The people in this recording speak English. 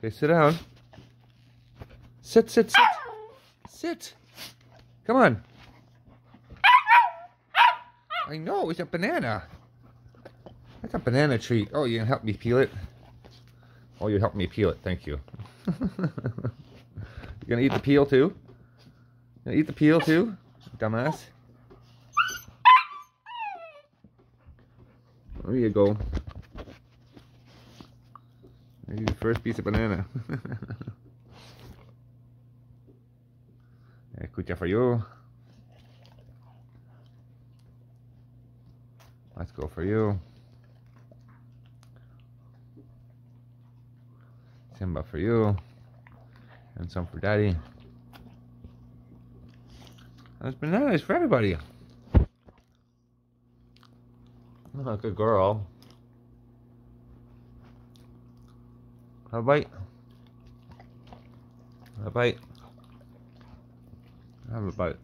Okay, sit down. Sit, sit, sit. Sit. Come on. I know, it's a banana. That's a banana treat. Oh, you can help me peel it? Oh, you helped me peel it. Thank you. You gonna eat the peel too? You gonna eat the peel too? Dumbass. There you go. There's your first piece of banana. Escucha for you. Let's go for you. Simba for you. And some for Daddy. Those bananas for everybody. Oh, good girl. Have a bite. Have a bite. Have a bite.